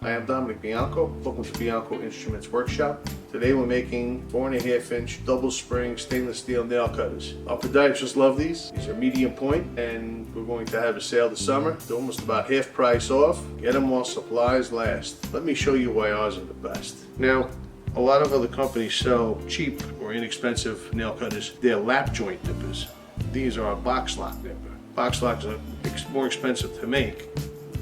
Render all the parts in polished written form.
I am Dominic Bianco. Welcome to Bianco Instruments Workshop. Today we're making 4.5-inch double spring stainless steel nail cutters. Our podiatrists love these. These are medium point, and we're going to have a sale this summer. They're almost about half price off. Get them while supplies last. Let me show you why ours are the best. Now, a lot of other companies sell cheap or inexpensive nail cutters. They're lap joint nippers. These are a box lock nipper. Box locks are more expensive to make,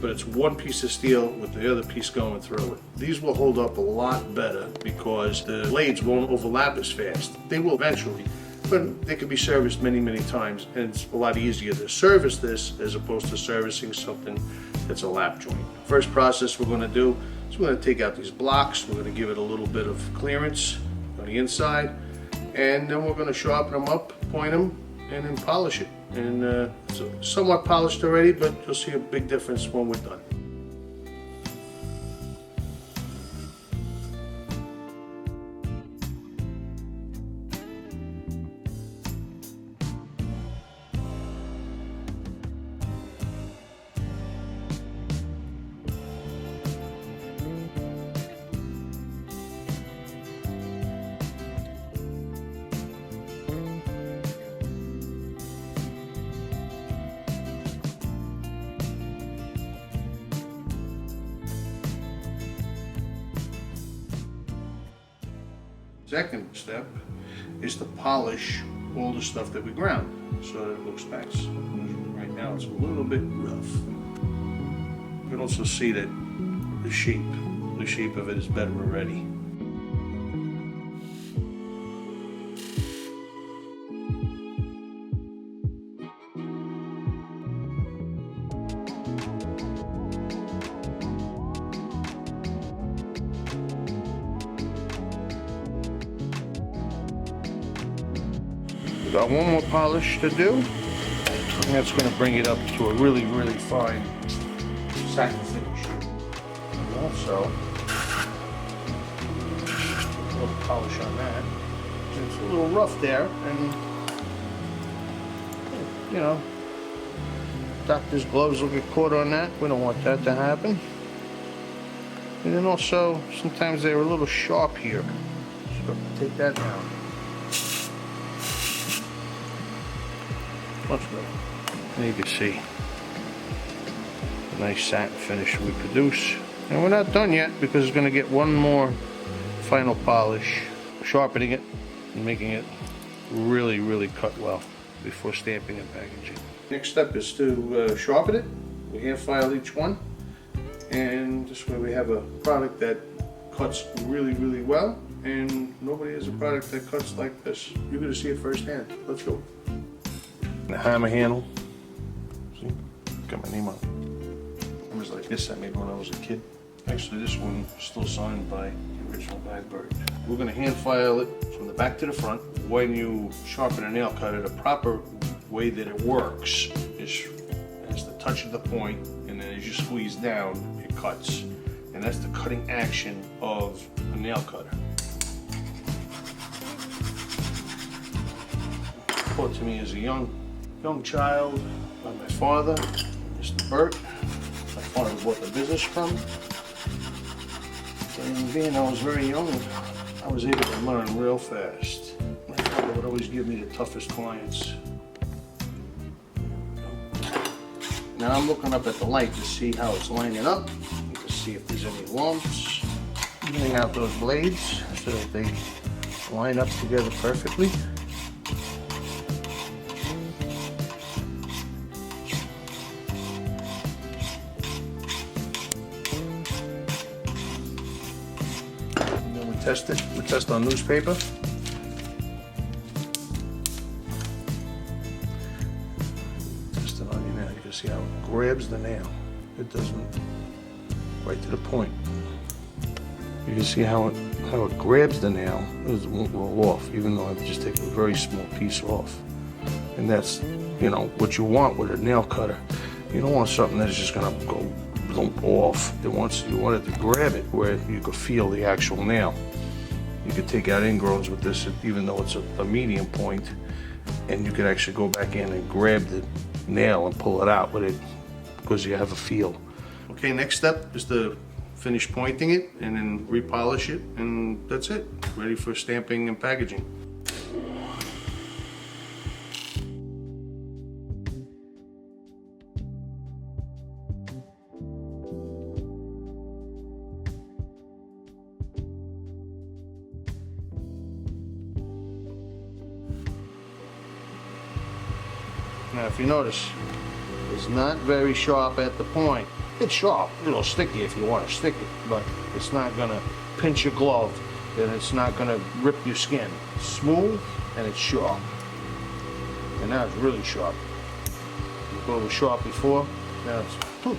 but it's one piece of steel with the other piece going through it. These will hold up a lot better because the blades won't overlap as fast. They will eventually, but they can be serviced many, many times, and it's a lot easier to service this as opposed to servicing something that's a lap joint. First process we're going to do is we're going to take out these blocks. We're going to give it a little bit of clearance on the inside, and then we're going to sharpen them up, point them, and then polish it. And it's somewhat polished already, but you'll see a big difference when we're done. Second step is to polish all the stuff that we ground so that it looks nice. Right now it's a little bit rough. You can also see that the shape of it is better already. We've got one more polish to do, and that's going to bring it up to a really, really fine satin finish. And also, a little polish on that. It's a little rough there, and you know, doctor's gloves will get caught on that. We don't want that to happen. And then also, sometimes they're a little sharp here, so take that down. Much better. And you can see the nice satin finish we produce. And we're not done yet because it's going to get one more final polish, sharpening it and making it really, really cut well before stamping and packaging. Next step is to sharpen it. We hand file each one, and this way we have a product that cuts really, really well, and nobody has a product that cuts like this. You're going to see it firsthand. Let's go. The hammer handle, see, got my name on it. It was like this I made when I was a kid. Actually, this one is still signed by the original guy, Bert. We're going to hand file it from the back to the front. When you sharpen a nail cutter, the proper way that it works is the touch of the point, and then as you squeeze down, it cuts. And that's the cutting action of a nail cutter. Taught to me as a young child by my father, Mr. Burt. My father bought the business from me. And being I was very young, I was able to learn real fast. My father would always give me the toughest clients. Now I'm looking up at the light to see how it's lining up, to see if there's any lumps. Getting out those blades so that they line up together perfectly. Test it. We test on newspaper. Test it on your nail. You can see how it grabs the nail. It doesn't, right to the point. You can see how it grabs the nail. It won't roll off, even though I've just taken a very small piece off. And that's, you know, what you want with a nail cutter. You don't want something that's just gonna go lump off. You want it to grab it where you could feel the actual nail. You could take out ingrowns with this, even though it's a medium point, and you could actually go back in and grab the nail and pull it out with it because you have a feel. Okay, next step is to finish pointing it and then repolish it, and that's it. Ready for stamping and packaging. Now if you notice, it's not very sharp at the point. It's sharp, a little sticky if you want to stick it, but it's not gonna pinch your glove, and it's not gonna rip your skin. It's smooth and it's sharp. And now it's really sharp. It was sharp before, now it's poof.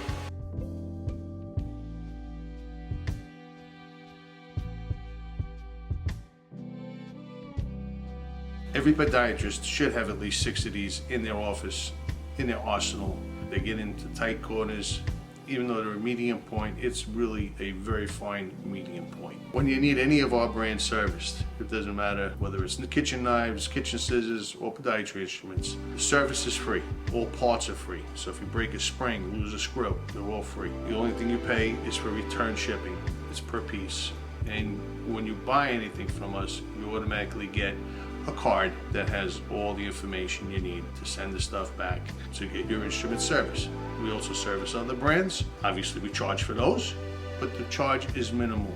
Every podiatrist should have at least 6 of these in their office, in their arsenal. They get into tight corners. Even though they're a medium point, it's really a very fine medium point. When you need any of our brands serviced, it doesn't matter whether it's the kitchen knives, kitchen scissors, or podiatry instruments, the service is free. All parts are free. So if you break a spring, lose a screw, they're all free. The only thing you pay is for return shipping. It's per piece. And when you buy anything from us, you automatically get a card that has all the information you need to send the stuff back to get your instrument service. We also service other brands. Obviously we charge for those, but the charge is minimal.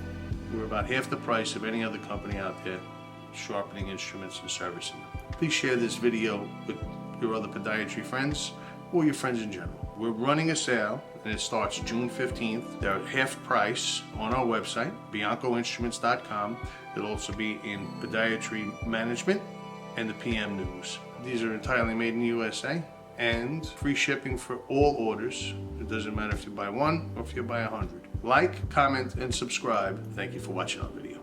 We're about half the price of any other company out there sharpening instruments and servicing them. Please share this video with your other podiatry friends or your friends in general. We're running a sale and it starts June 15th. They're half price on our website, BiancoInstruments.com. It'll also be in Podiatry Management and the PM News. These are entirely made in the USA and free shipping for all orders. It doesn't matter if you buy 1 or if you buy 100. Like, comment, and subscribe. Thank you for watching our video.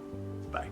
Bye.